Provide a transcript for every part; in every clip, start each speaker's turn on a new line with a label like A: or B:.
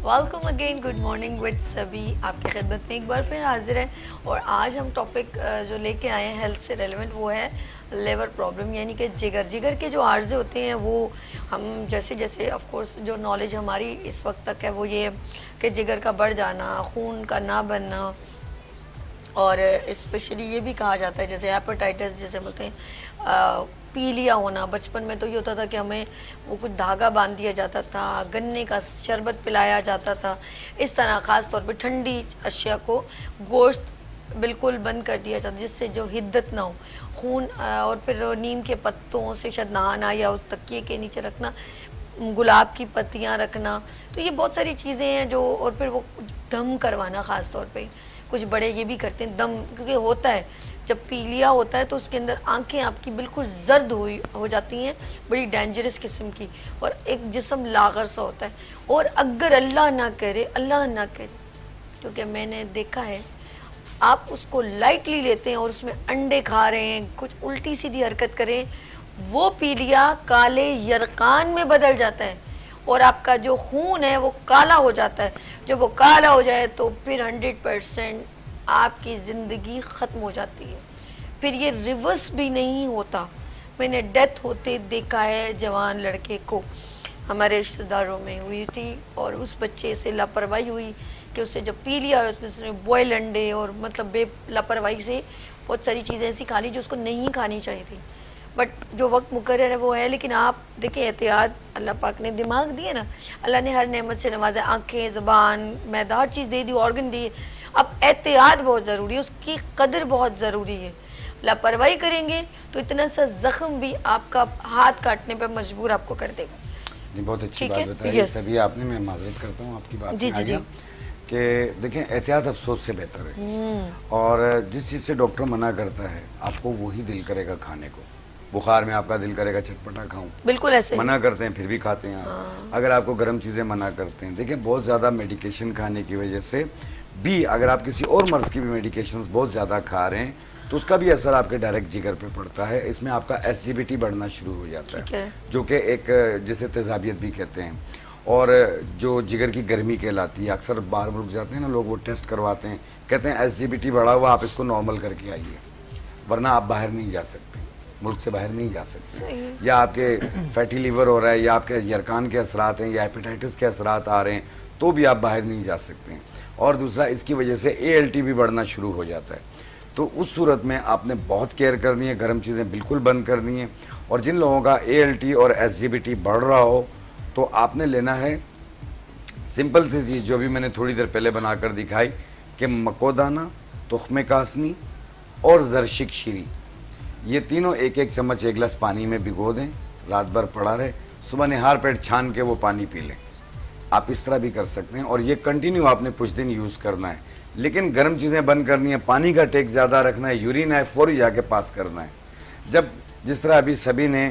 A: Welcome again, good morning with सभी आपकी खिदमत में एक बार फिर हाजिर है। और आज हम टॉपिक जो लेके आए हैं हेल्थ से रेलेवेंट वो है लेवर प्रॉब्लम, यानी कि जिगर के जो आर्जे होते हैं वो हम जैसे जैसे ऑफ कोर्स जो नॉलेज हमारी इस वक्त तक है वो ये है कि जिगर का बढ़ जाना, खून का ना बनना, और स्पेशली ये भी कहा जाता है जैसे हेपेटाइटिस जैसे बोलते हैं पीलिया होना। बचपन में तो ये होता था कि हमें वो कुछ धागा बांध दिया जाता था, गन्ने का शरबत पिलाया जाता था, इस तरह ख़ास तौर पे ठंडी अशिया को गोश्त बिल्कुल बंद कर दिया जाता जिससे जो हिद्दत ना हो खून। और फिर नीम के पत्तों से शायद नहाना या उस तकिए के नीचे रखना, गुलाब की पत्तियां रखना, तो ये बहुत सारी चीज़ें हैं जो। और फिर वो दम करवाना ख़ास तौर पे कुछ बड़े ये भी करते हैं दम, क्योंकि होता है जब पीलिया होता है तो उसके अंदर आंखें आपकी बिल्कुल जर्द हो जाती हैं, बड़ी डेंजरस किस्म की, और एक जिस्म लागर सा होता है। और अगर अल्लाह ना करे क्योंकि मैंने देखा है आप उसको लाइटली लेते हैं और उसमें अंडे खा रहे हैं, कुछ उल्टी सीधी हरकत करें, वो पीलिया काले यरकान में बदल जाता है और आपका जो खून है वो काला हो जाता है। जब वो काला हो जाए तो फिर 100% आपकी ज़िंदगी ख़त्म हो जाती है, फिर ये रिवर्स भी नहीं होता। मैंने डेथ होते देखा है, जवान लड़के को हमारे रिश्तेदारों में हुई थी और उस बच्चे से लापरवाही हुई कि उससे जब पीलिया हुआ तो उसने बॉयल अंडे और मतलब लापरवाही से बहुत सारी चीज़ें ऐसी खा ली जो उसको नहीं खानी चाहिए थी। बट जो वक्त मुकर्रर है वो है, लेकिन आप देखिए एहतियात अल्लाह पाक ने दिमाग दिए ना, अल्लाह ने हर नेमत से नवाजा, आँखें, ज़बान, मैदा, हर चीज़ दे दी, ऑर्गन दिए। अब एहतियात बहुत ज़रूरी है, उसकी कदर बहुत ज़रूरी है। लापरवाही करेंगे तो इतना सा ज़ख्म भी आपका हाथ काटने पर मजबूर आपको कर देगा।
B: नहीं, बहुत अच्छी बात बताई सभी आपने। मैं माजरत करता हूँ आपकी बात
A: जी जी जी
B: कि देखें एहतियात अफसोस से बेहतर है, और जिस चीज़ से डॉक्टर मना करता है आपको वही दिल करेगा खाने को। बुखार में आपका दिल करेगा चटपटा खाऊं, बिल्कुल ऐसे मना करते हैं फिर भी खाते हैं आप। अगर आपको गर्म चीज़ें मना करते हैं, देखिए बहुत ज़्यादा मेडिकेशन खाने की वजह से भी, अगर आप किसी और मर्ज़ की भी मेडिकेशंस बहुत ज़्यादा खा रहे हैं तो उसका भी असर आपके डायरेक्ट जिगर पे पड़ता है। इसमें आपका एसिडिटी बढ़ना शुरू हो जाता है, जो कि एक जिसे तेज़ाबियत भी कहते हैं, और जो जिगर की गर्मी कहलाती है। अक्सर बाहर मुल्क जाते हैं ना लोग, वो टेस्ट करवाते हैं, कहते हैं एसिडिटी बढ़ा हुआ, आप इसको नॉर्मल करके आइए, वरना आप बाहर नहीं जा सकते, मुल्क से बाहर नहीं जा सकते। या आपके फैटी लीवर हो रहा है, या आपके यरकान के असरात हैं, या हेपेटाइटिस के असरात आ रहे हैं, तो भी आप बाहर नहीं जा सकते हैं। और दूसरा, इसकी वजह से ALT भी बढ़ना शुरू हो जाता है। तो उस सूरत में आपने बहुत केयर करनी है, गर्म चीज़ें बिल्कुल बंद करनी है। और जिन लोगों का ALT और एसिडिटी बढ़ रहा हो तो आपने लेना है सिंपल सी चीज़ जो भी मैंने थोड़ी देर पहले बनाकर दिखाई, कि मकोदाना, तुख्मे कासनी और जरशिक शीरी, ये तीनों एक एक चम्मच 1 गिलास पानी में भिगो दें, रात भर पड़ा रहे, सुबह निहार पेट छान के वो पानी पी लें। आप इस तरह भी कर सकते हैं, और ये कंटिन्यू आपने कुछ दिन यूज़ करना है। लेकिन गर्म चीज़ें बंद करनी है, पानी का टेक ज़्यादा रखना है, यूरिन है फौरी जाके पास करना है। जब जिस तरह अभी सभी ने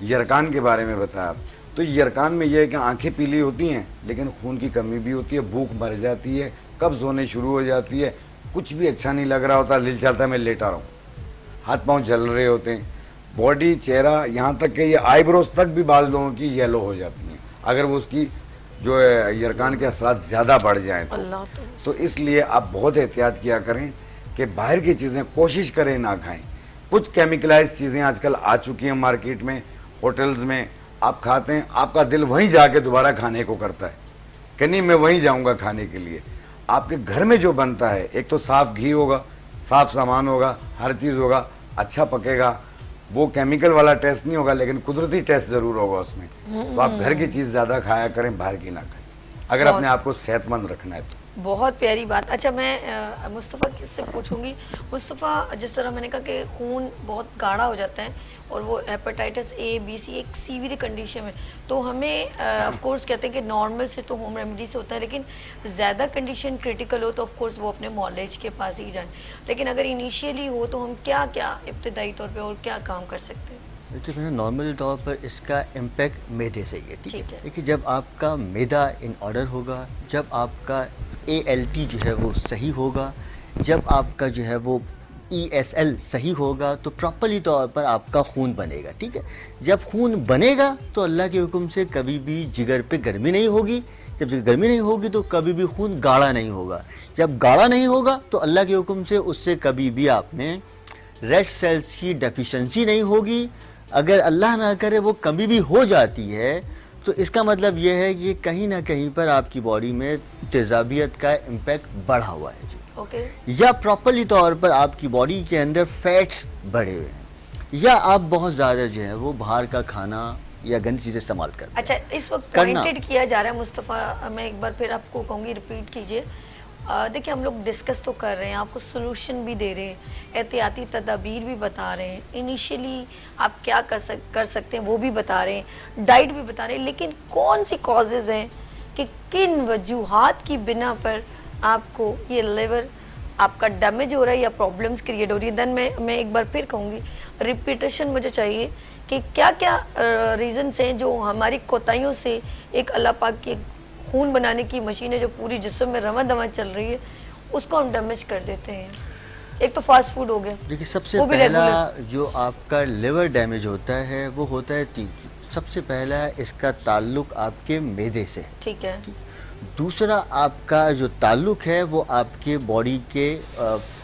B: यरकान के बारे में बताया, तो यरकान में यह है कि आंखें पीली होती हैं लेकिन खून की कमी भी होती है, भूख मर जाती है, कब्ज़ होने शुरू हो जाती है, कुछ भी अच्छा नहीं लग रहा होता, दिल चाहता है मैं लेटा रहूँ, हाथ पांव जल रहे होते हैं, बॉडी, चेहरा, यहाँ तक कि ये आईब्रोज तक भी बाज़ लोगों की येलो हो जाती हैं अगर वो उसकी जो है यरकान के असरात ज़्यादा बढ़ जाएँ तो इसलिए आप बहुत एहतियात किया करें कि बाहर की चीज़ें कोशिश करें ना खाएं। कुछ केमिकलाइज चीज़ें आजकल आ चुकी हैं मार्केट में, होटल्स में, आप खाते हैं, आपका दिल वहीं जाके दोबारा खाने को करता है कि नहीं मैं वहीं जाऊँगा खाने के लिए। आपके घर में जो बनता है, एक तो साफ़ घी होगा, साफ़ सामान होगा, हर चीज़ होगा, अच्छा पकेगा, वो केमिकल वाला टेस्ट नहीं होगा लेकिन कुदरती टेस्ट ज़रूर होगा उसमें। तो आप घर की चीज़ ज़्यादा खाया करें, बाहर की ना खाएं, अगर अपने आप को सेहतमंद रखना है तो।
A: बहुत प्यारी बात। अच्छा, मैं मुस्तफ़ा से पूछूंगी। मुस्तफ़ा, जिस तरह मैंने कहा कि खून बहुत गाढ़ा हो जाता है और वो हेपेटाइटिस A, B, C एक सीवियर कंडीशन में, तो हमें ऑफ कोर्स कहते हैं कि नॉर्मल से तो होम रेमेडी से होता है, लेकिन ज़्यादा कंडीशन क्रिटिकल हो तो ऑफ कोर्स वो अपने मॉलेज के पास ही जाए। लेकिन अगर इनिशियली हो तो हम क्या क्या इब्तदाई तौर पे और क्या काम कर सकते हैं?
C: देखिए मैंने नॉर्मल तौर पर इसका इम्पैक्ट मैदे से ही है, ठीक है। देखिए जब आपका मैदा इन ऑर्डर होगा, जब आपका ALT जो है वो सही होगा, जब आपका जो है वो ESL सही होगा, तो प्रॉपरली तौर पर आपका खून बनेगा, ठीक है। जब खून बनेगा तो अल्लाह के हुक्म से कभी भी जिगर पे गर्मी नहीं होगी, जब गर्मी नहीं होगी तो कभी भी खून गाढ़ा नहीं होगा। जब गाढ़ा नहीं होगा तो अल्लाह के हुक्म से उससे कभी भी आप में रेड सेल्स की डेफिशिएंसी नहीं होगी। अगर अल्लाह ना करे वो कभी भी हो जाती है तो इसका मतलब यह है कि कहीं ना कहीं पर आपकी बॉडी में तेजाबियत का इम्पैक्ट बढ़ा हुआ है जी। या प्रॉपरली तौर पर आपकी बॉडी के अंदर फैट्स बढ़े हुए हैं, या आप बहुत ज़्यादा जो है वो बाहर का खाना या गंदी चीज़ें इस्तेमाल करते हैं।
A: अच्छा, इस वक्त पॉइंटेड किया जा रहा है मुस्तफ़ा, मैं एक बार फिर आपको कहूँगी रिपीट कीजिए। देखिए हम लोग डिस्कस तो कर रहे हैं, आपको सोल्यूशन भी दे रहे हैं, एहतियाती तदाबीर भी बता रहे हैं, इनिशियली आप क्या कर सकते हैं वो भी बता रहे हैं, डाइट भी बता रहे हैं, लेकिन कौन सी कॉजेज़ हैं कि किन वजूहात की बिना पर आपको ये लिवर आपका डैमेज हो रहा है या प्रॉब्लम्स क्रिएट हो रही है। देन मैं एक बार फिर कहूँगी, रिपीटेशन मुझे चाहिए कि क्या क्या रीज़न्स हैं जो हमारी कोताहियों से एक अल्लाह पाक की खून बनाने की मशीन है जो पूरी जिस्म में रवा दवा चल रही है, उसको हम डैमेज कर देते हैं। एक तो फास्ट फूड हो गया।
C: देखिए सबसे पहला जो आपका लिवर डैमेज होता है वो होता है 3 चीज़। सबसे पहला इसका ताल्लुक आपके मैदे से है, ठीक है। दूसरा आपका जो ताल्लुक है वो आपके बॉडी के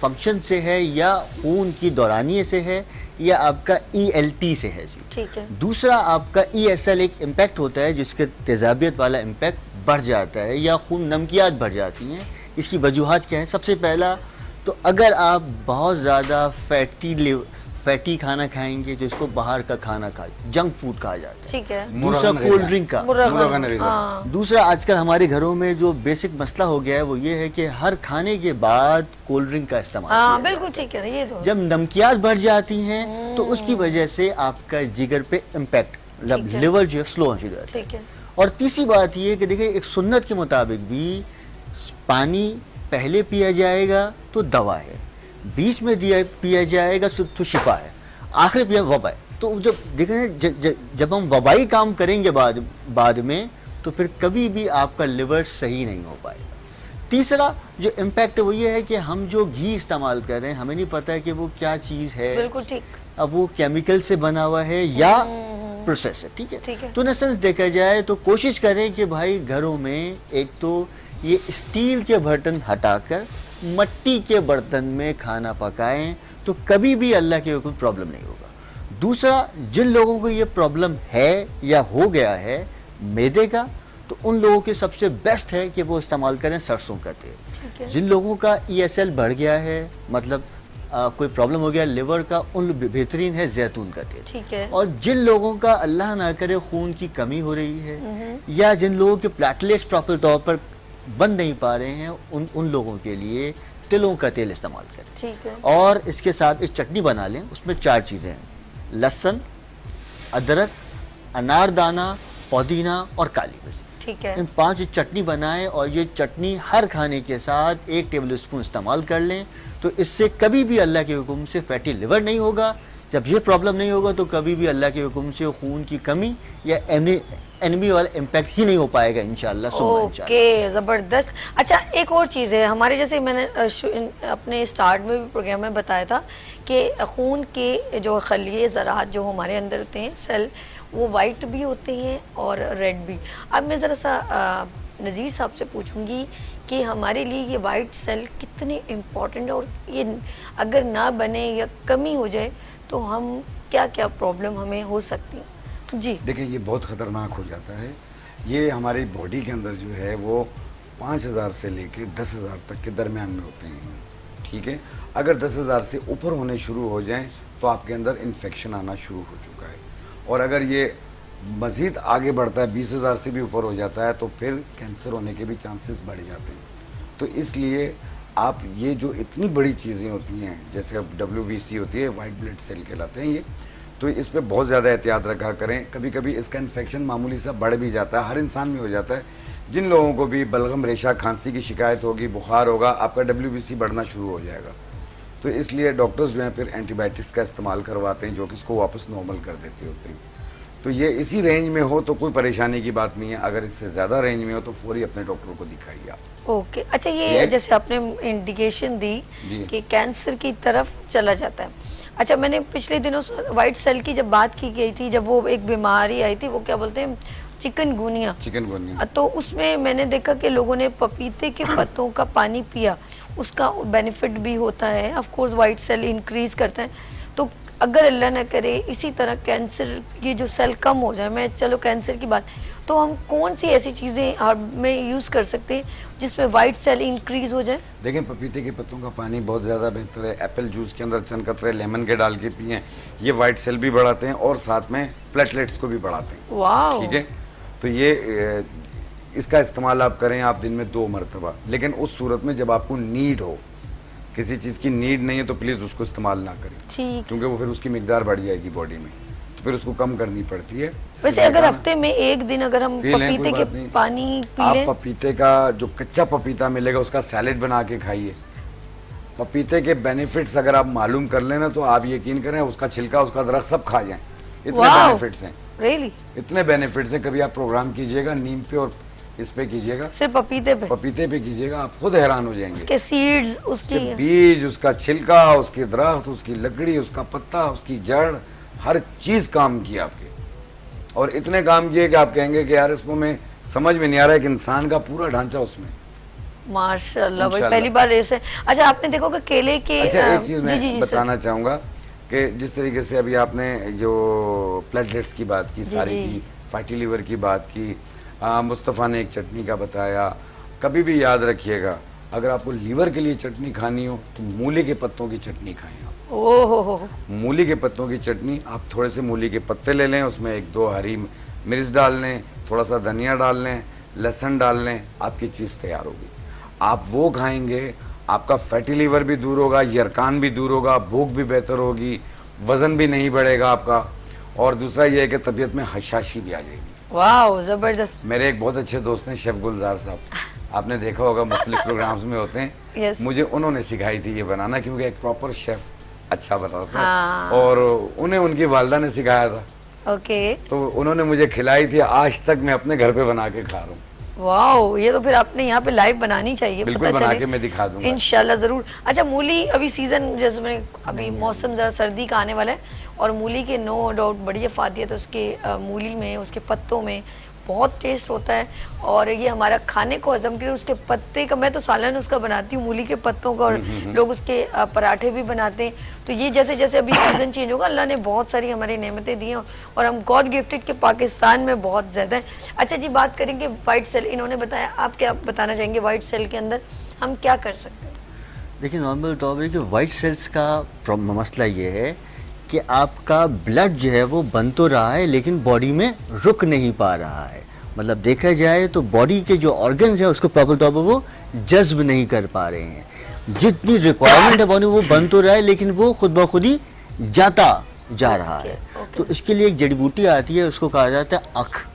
C: फंक्शन से है, या खून की दौरानिये से है, या आपका ELT से है जी, ठीक है। दूसरा आपका ESL एक इम्पैक्ट होता है जिसके तेजाबियत वाला इम्पैक्ट बढ़ जाता है या खून नमकियात बढ़ जाती हैं। इसकी वजूहात क्या है? सबसे पहला तो अगर आप बहुत ज़्यादा फैटी खाना खाएंगे, जिसको बाहर का खाना जंक फूड कहा जाता है, ठीक है। दूसरा कोल्ड ड्रिंक का, दूसरा आजकल हमारे घरों में जो बेसिक मसला हो गया है वो ये है कि हर खाने के बाद कोल्ड ड्रिंक का इस्तेमाल, बिल्कुल ठीक है। ये तो जब नमकियात बढ़ जाती हैं तो उसकी वजह से आपका जिगर पे इम्पैक्ट, मतलब लिवर जो है स्लो हो जाता है। और तीसरी बात ये कि देखिए एक सुन्नत के मुताबिक भी पानी पहले पिया जाएगा तो दवा है, बीच में पिया जाएगा तो शिफा है, आखिर पिया वबा है। तो जब देखें जब हम वबाई काम करेंगे बाद में तो फिर कभी भी आपका लिवर सही नहीं हो पाएगा। तीसरा जो इम्पैक्ट है वो ये है कि हम जो घी इस्तेमाल कर रहे हैं हमें नहीं पता है कि वो क्या चीज़ है, बिल्कुल ठीक। अब वो केमिकल से बना हुआ है या प्रोसेस है, ठीक है। तो इन सेंस देखा जाए तो कोशिश करें कि भाई घरों में एक तो ये स्टील के बर्तन हटाकर मट्टी के बर्तन में खाना पकाएं तो कभी भी अल्लाह के कोई प्रॉब्लम नहीं होगा। दूसरा, जिन लोगों को ये प्रॉब्लम है या हो गया है मैदे का, तो उन लोगों के सबसे बेस्ट है कि वो इस्तेमाल करें सरसों का तेल। जिन लोगों का ESL बढ़ गया है, मतलब कोई प्रॉब्लम हो गया लिवर का, उन बेहतरीन है जैतून का तेल, ठीक है। और जिन लोगों का अल्लाह ना करे खून की कमी हो रही है या जिन लोगों के प्लेटलेट्स प्रॉपर तौर पर बन नहीं पा रहे हैं, उन लोगों के लिए तिलों का तेल इस्तेमाल करें, ठीक है। और इसके साथ एक चटनी बना लें, उसमें 4 चीज़ें हैं, लहसुन, अदरक, अनारदाना, पुदीना और काली मिर्च, ठीक है। इन 5 चटनी बनाएं और ये चटनी हर खाने के साथ 1 टेबल स्पून इस्तेमाल कर लें तो इससे कभी भी अल्लाह के हुक्म से फैटी लिवर नहीं होगा। जब ये प्रॉब्लम नहीं होगा तो कभी भी अल्लाह के हुक्म से खून की कमी या एनीमी वाला इम्पैक्ट ही नहीं हो पाएगा इंशाल्लाह। ओके, ज़बरदस्त।
A: अच्छा, एक और चीज़ है, हमारे जैसे मैंने अपने स्टार्ट में भी प्रोग्राम में बताया था कि खून के जो खलिए ज़रात जो हमारे अंदर होते हैं सेल, वो वाइट भी होते हैं और रेड भी। अब मैं ज़रा सा नज़ीर साहब से पूछूंगी कि हमारे लिए ये वाइट सेल कितने इम्पोर्टेंट है और ये अगर ना बने या कमी हो जाए तो हम क्या क्या प्रॉब्लम हमें हो सकती है? जी
B: देखिए, ये बहुत ख़तरनाक हो जाता है। ये हमारी बॉडी के अंदर जो है वो 5000 से लेके 10,000 तक के दरमियान में होते हैं, ठीक है। अगर 10,000 से ऊपर होने शुरू हो जाएं तो आपके अंदर इन्फेक्शन आना शुरू हो चुका है, और अगर ये मज़ीद आगे बढ़ता है 20,000 से भी ऊपर हो जाता है तो फिर कैंसर होने के भी चांसेस बढ़ जाते हैं। तो इसलिए आप ये जो इतनी बड़ी चीज़ें होती हैं जैसे अब WBC होती है, वाइट ब्लड सेल कहलाते हैं ये, तो इस पे बहुत ज़्यादा एहतियात रखा करें। कभी कभी इसका इन्फेक्शन मामूली सा बढ़ भी जाता है, हर इंसान में हो जाता है। जिन लोगों को भी बलगम, रेशा, खांसी की शिकायत होगी, बुखार होगा, आपका WBC बढ़ना शुरू हो जाएगा। तो इसलिए डॉक्टर्स जो हैं फिर एंटीबायोटिक्स का इस्तेमाल करवाते हैं जो कि इसको वापस नॉर्मल कर देते होते हैं। तो ये इसी रेंज में हो तो कोई परेशानी की बात नहीं है, अगर इससे ज़्यादा रेंज में हो तो फौरी अपने डॉक्टर को दिखाइए आप।
A: ओके, अच्छा, ये जैसे आपने इंडिकेशन दी कि कैंसर की तरफ चला जाता है। अच्छा, मैंने पिछले दिनों वाइट सेल की जब बात की गई थी, जब वो एक बीमारी आई थी, वो क्या बोलते हैं चिकनगुनिया।
B: चिकनगुनिया
A: तो उसमें मैंने देखा कि लोगों ने पपीते के पत्तों का पानी पिया, उसका बेनिफिट भी होता है, of course white cell increase करता है। तो अगर अल्लाह ना करे इसी तरह कैंसर की जो सेल कम हो जाए, मैं चलो कैंसर की बात, तो हम कौन सी ऐसी चीज़ें में यूज़ कर सकते हैं जिसमें वाइट सेल इंक्रीज हो जाए?
B: देखें, पपीते के पत्तों का पानी बहुत ज़्यादा बेहतर है। एप्पल जूस के अंदर चंद कतरे लेमन के डाल के पिए, ये वाइट सेल भी बढ़ाते हैं और साथ में प्लेटलेट्स को भी बढ़ाते हैं।
A: वाह,
B: ठीक है, तो ये इसका इस्तेमाल आप करें आप दिन में 2 मरतबा, लेकिन उस सूरत में जब आपको नीड हो, किसी चीज़ की नीड नहीं है तो प्लीज़ उसको इस्तेमाल ना करें, क्योंकि वो फिर उसकी मिकदार बढ़ जाएगी बॉडी में, तो फिर उसको कम करनी पड़ती है।
A: वैसे अगर हफ्ते में एक दिन अगर हम पपीते के पानी पी लें,
B: आप पपीते का जो कच्चा पपीता मिलेगा उसका सैलेड बना के खाइए। पपीते के बेनिफिट्स अगर आप मालूम कर लेना तो आप यकीन करें उसका छिलका उसका दरख्त सब खा जाएं। इतने बेनिफिट्स हैं,
A: रियली
B: इतने बेनिफिट्स हैं। कभी आप प्रोग्राम कीजिएगा नीम पे और इस पे कीजिएगा,
A: सिर्फ पपीते पे
B: कीजिएगा, आप खुद हैरान हो जाएंगे।
A: उसके सीड्स, उसके
B: बीज, उसका छिलका, उसके दरख्त, उसकी लकड़ी, उसका पत्ता, उसकी जड़, हर चीज काम की आपके, और इतने काम किए कि आप कहेंगे कि यार इसको मैं समझ में नहीं आ रहा है कि इंसान का पूरा ढांचा उसमें।
A: माशाल्लाह भाई, पहली बार ऐसे। अच्छा, आपने देखो कि केले के,
B: अच्छा एक चीज मैं बताना चाहूंगा कि जिस तरीके से अभी आपने जो प्लेटलेट्स की बात की, सारी की, फैटी लीवर की बात की, मुस्तफ़ा ने एक चटनी का बताया। कभी भी याद रखिएगा, अगर आपको लीवर के लिए चटनी खानी हो तो मूली के पत्तों की चटनी खाएं आप।
A: ओहो,
B: मूली के पत्तों की चटनी, आप थोड़े से मूली के पत्ते ले लें, उसमें 1-2 हरी मिर्च डाल लें, थोड़ा सा धनिया डाल लें, लहसुन डाल लें, आपकी चीज़ तैयार होगी। आप वो खाएंगे, आपका फैटी लीवर भी दूर होगा, यरकान भी दूर होगा, भूख भी बेहतर होगी, वज़न भी नहीं बढ़ेगा आपका, और दूसरा ये है कि तबीयत में हशाशी भी आ जाएगी।
A: वाह, जबरदस्त।
B: मेरे एक बहुत अच्छे दोस्त हैं शेफ गुलजार साहब, आपने देखा होगा मुख्तलिफ प्रोग्राम्स में होते हैं।
A: yes.
B: मुझे उन्होंने सिखाई थी ये बनाना, क्योंकि एक प्रॉपर शेफ अच्छा बताता है, और उन्हें उनकी वालदा ने सिखाया था।
A: ओके,
B: तो उन्होंने मुझे खिलाई थी, आज तक मैं अपने घर पे बना के खा रहा हूँ।
A: वाओ, ये तो फिर आपने यहाँ पे लाइव बनानी चाहिए।
B: बिल्कुल बना के मैं दिखा दूंगा
A: इंशाल्लाह जरूर। अच्छा, मूली अभी सीजन, जैसे मैंने अभी मौसम जरा सर्दी का आने वाला है, और मूली के नो डाउट बड़ी अफादियत है उसके, मूली में, उसके पत्तों में बहुत टेस्ट होता है, और ये हमारा खाने को हजम के लिए उसके पत्ते का, मैं तो सालन उसका बनाती हूँ मूली के पत्तों का, और लोग उसके पराठे भी बनाते हैं। तो ये जैसे जैसे अभी सीजन चेंज होगा, अल्लाह ने बहुत सारी हमारी नेमतें दी हैं, और हम गॉड गिफ्टेड के पाकिस्तान में बहुत ज़्यादा है। अच्छा जी, बात करेंगे वाइट सेल, इन्होंने बताया, आप क्या बताना चाहेंगे वाइट सेल के अंदर हम क्या कर सकते हैं?
C: देखिए, नॉर्मल तौर पर कि वाइट सेल्स का मसला ये है कि आपका ब्लड जो है वो बन तो रहा है लेकिन बॉडी में रुक नहीं पा रहा है। मतलब देखा जाए तो बॉडी के जो ऑर्गन्स है उसको प्रॉपर तौर पर वो जज्ब नहीं कर पा रहे हैं। जितनी रिक्वायरमेंट है बॉडी, वो बन तो रहा है लेकिन वो खुद ब खुद ही जाता जा रहा है। तो इसके लिए एक जड़ी बूटी आती है, उसको कहा जाता है आँख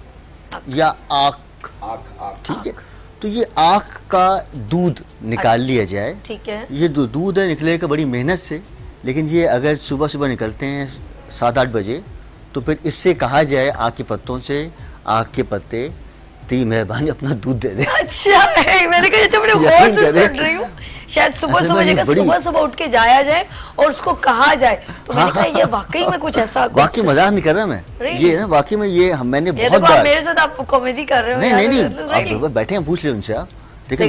C: या आँख, ठीक है। तो ये आँख का दूध निकाल लिया जाए,
A: ठीक है।
C: ये दूध है, निकलेगा बड़ी मेहनत से, लेकिन ये अगर सुबह सुबह निकलते हैं 7-8 बजे, तो फिर इससे कहा जाए आँख के पत्तों से, आँख के पत्ते ती मेहरबानी अपना दूध दे दे।
A: अच्छा, मैंने कहा जब मैं गौर से सुन रही हूँ, शायद सुबह उठ के जाया जाए और उसको कहा जाए, तो मैंने कहा ये वाकई में कुछ ऐसा,
C: वाकई मजाक नहीं कर रहा मैं, ये ना वाकई में ये मैंने बहुत बार,
A: मेरे साथ आप कॉमेडी कर रहे हो।
C: नहीं, आप बैठे हैं, पूछ ले उनसे आप।
A: देखिए,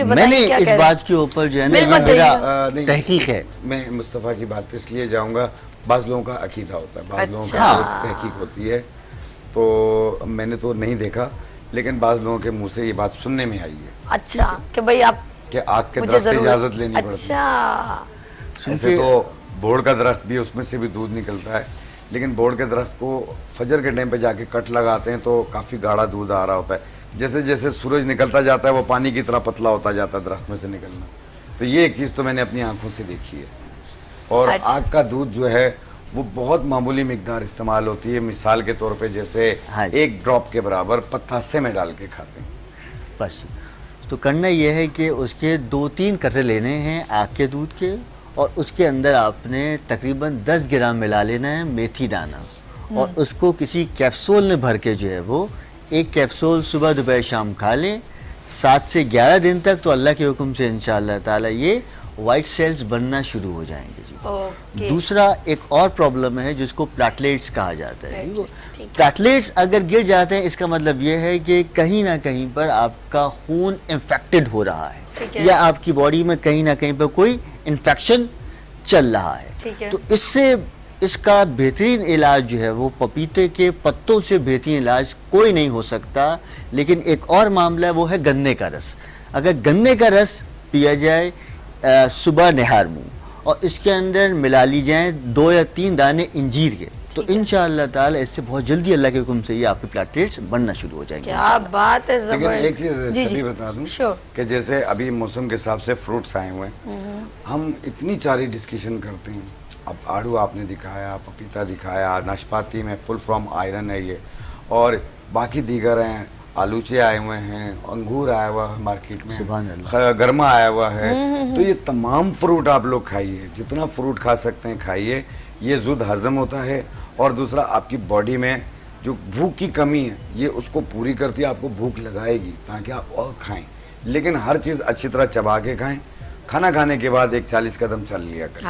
A: मैंने
C: इस बात के ऊपर जो है ना मेरा तहकीक है,
B: मैं मुस्तफ़ा की बात पे इसलिए जाऊंगा, बाज़ लोगों का अकीदा होता है, बाज़ लोगों का तहकीक होती है, तो मैंने तो नहीं देखा, लेकिन बाज़ लोगों के मुंह से ये बात सुनने में आई है।
A: अच्छा, कि भाई आप
B: कि आग के दरख्त से इजाज़त लेनी पड़ती है। ऐसे तो बोर्ड का दरख्त भी, उसमें से भी दूध निकलता है, लेकिन बोर्ड के दरख्त को फजर के टाइम पे जाके कट लगाते हैं तो काफ़ी गाढ़ा दूध आ रहा होता है। जैसे जैसे सूरज निकलता जाता है वो पानी की तरह पतला होता जाता है दरख्त में से निकलना। तो ये एक चीज़ तो मैंने अपनी आंखों से देखी है। और आग का दूध जो है वो बहुत मामूली मिकदार इस्तेमाल होती है, मिसाल के तौर पे जैसे 1 ड्रॉप के बराबर पतासे में डाल के खाते हैं
C: बस। तो करना यह है कि उसके 2-3 कतरे लेने हैं आग के दूध के, और उसके अंदर आपने तकरीबन 10 ग्राम मिला लेना है मेथी दाना, और उसको किसी कैप्सूल में भर के जो है वो 1 कैप्सूल सुबह दोपहर शाम खा लें 7 से 11 दिन तक, तो अल्लाह के हुक्म से इंशाअल्लाह ताला ये वाइट सेल्स बनना शुरू हो जाएंगे जी। दूसरा एक और प्रॉब्लम है जिसको प्लेटलेट्स कहा जाता है। प्लेटलेट्स अगर गिर जाते हैं इसका मतलब ये है कि कहीं ना कहीं पर आपका खून इन्फेक्टेड हो रहा है या आपकी बॉडी में कहीं ना कहीं पर कोई इन्फेक्शन चल रहा है। तो इससे इसका बेहतरीन इलाज जो है वो पपीते के पत्तों से बेहतरीन इलाज कोई नहीं हो सकता। लेकिन एक और मामला है वो है गन्ने का रस। अगर गन्ने का रस पिया जाए सुबह निहार मुँह और इसके अंदर मिला ली जाए 2 या 3 दाने इंजीर के, तो इंशाअल्लाह ताला इससे बहुत जल्दी अल्लाह के हुक्म से ये आपके प्लेटलेट्स बनना शुरू हो जाएंगे।
A: क्या बात है।
B: लेकिन एक चीज सभी बता दूं कि जैसे अभी मौसम के हिसाब से फ्रूट्स आए हुए हैं, हम इतनी सारी डिस्कशन करते हैं। अब आड़ू आपने दिखाया, पपीता दिखाया, नाशपाती में फुल फ्रॉम आयरन है ये, और बाकी दीगर हैं, आलूचे आए हुए हैं, अंगूर आया हुआ है मार्केट में, गरमा आया हुआ है। तो ये तमाम फ्रूट आप लोग खाइए, जितना फ्रूट खा सकते हैं खाइए। ये जुद हजम होता है और दूसरा आपकी बॉडी में जो भूख की कमी है ये उसको पूरी करती है, आपको भूख लगाएगी ताकि आप और खाएं। लेकिन हर चीज़ अच्छी तरह चबा के खाएं। खाना खाने के बाद एक 40 कदम चल लिया करें,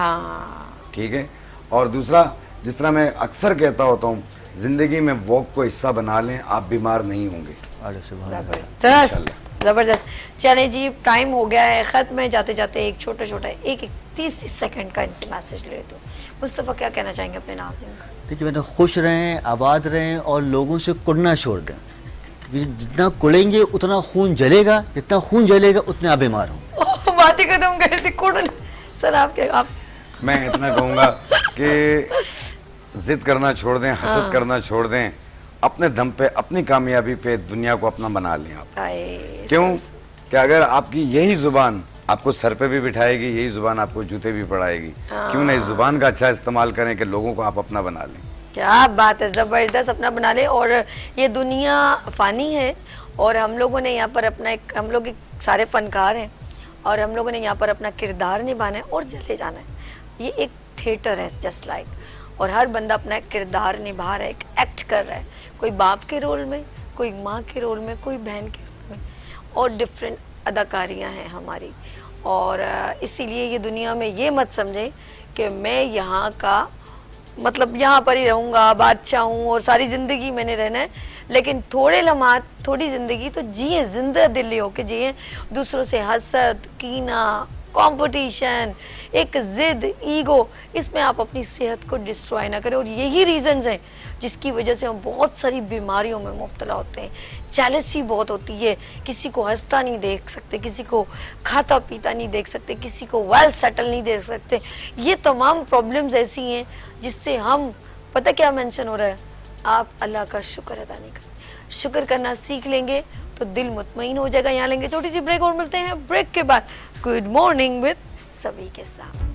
B: ठीक है। और दूसरा, जिस तरह मैं अक्सर कहता होता हूँ, जिंदगी में वॉक को हिस्सा बना लें, आप बीमार नहीं होंगे।
A: जबरदस्त। चले जी, टाइम हो गया है खत्म में, जाते जाते एक छोटा छोटा एक 30 सेकंड का इनसे मैसेज ले तो मुस्तफ़ा क्या कहना चाहेंगे अपने नाज़रीन को?
C: देखिए बेटा, खुश रहें, आबाद रहें और लोगों से कुड़ना छोड़ दें। जितना कुड़ेंगे उतना खून जलेगा, जितना खून जलेगा उतने आप बीमार हो।
A: बात ही खत्म कर दी कुड़न। सर आप
B: मैं इतना कहूँगा कि जिद करना छोड़ दें, हसद करना छोड़ दें, अपने दम पे, अपनी कामयाबी पे दुनिया को अपना बना लें आप। क्यों कि अगर आपकी यही जुबान आपको सर पे भी बिठाएगी, यही जुबान आपको जूते भी पड़ाएगी, क्यों ना इस जुबान का अच्छा इस्तेमाल करें कि लोगों को आप अपना बना लें।
A: क्या बात है, ज़बरदस्त। अपना बना ले। और ये दुनिया फ़ानी है और हम लोगों ने यहाँ पर अपना हम लोग सारे फनकार हैं और हम लोगों ने यहाँ पर अपना किरदार निभाना है और चले जाना है। ये एक थिएटर है जस्ट लाइक, और हर बंदा अपना एक किरदार निभा रहा है, एक एक्ट कर रहा है। कोई बाप के रोल में, कोई माँ के रोल में, कोई बहन के रोल में, और डिफरेंट अदाकारियाँ हैं हमारी। और इसीलिए ये दुनिया में ये मत समझें कि मैं यहाँ का मतलब यहाँ पर ही रहूँगा, बादशाह हूँ और सारी ज़िंदगी मैंने रहना है। लेकिन थोड़े लम्हात, थोड़ी ज़िंदगी तो जिए, जिंदा दिली होके जिए। दूसरों से हसद, कीना, कंपटीशन, एक जिद, ईगो, इसमें आप अपनी सेहत को डिस्ट्रॉय ना करें। और यही रीजंस हैं जिसकी वजह से हम बहुत सारी बीमारियों में मुब्तला होते हैं। जेलसी बहुत होती है, किसी को हंसता नहीं देख सकते, किसी को खाता पीता नहीं देख सकते, किसी को वेल सेटल नहीं देख सकते। ये तमाम प्रॉब्लम्स ऐसी हैं जिससे हम, पता क्या मेंशन हो रहा है, आप अल्लाह का शुक्र अदा नहीं करते। शुक्र करना सीख लेंगे तो दिल मुतमईन हो जाएगा। यहाँ लेंगे छोटी सी ब्रेक और मिलते हैं ब्रेक के बाद गुड मॉर्निंग विद सभी के साथ।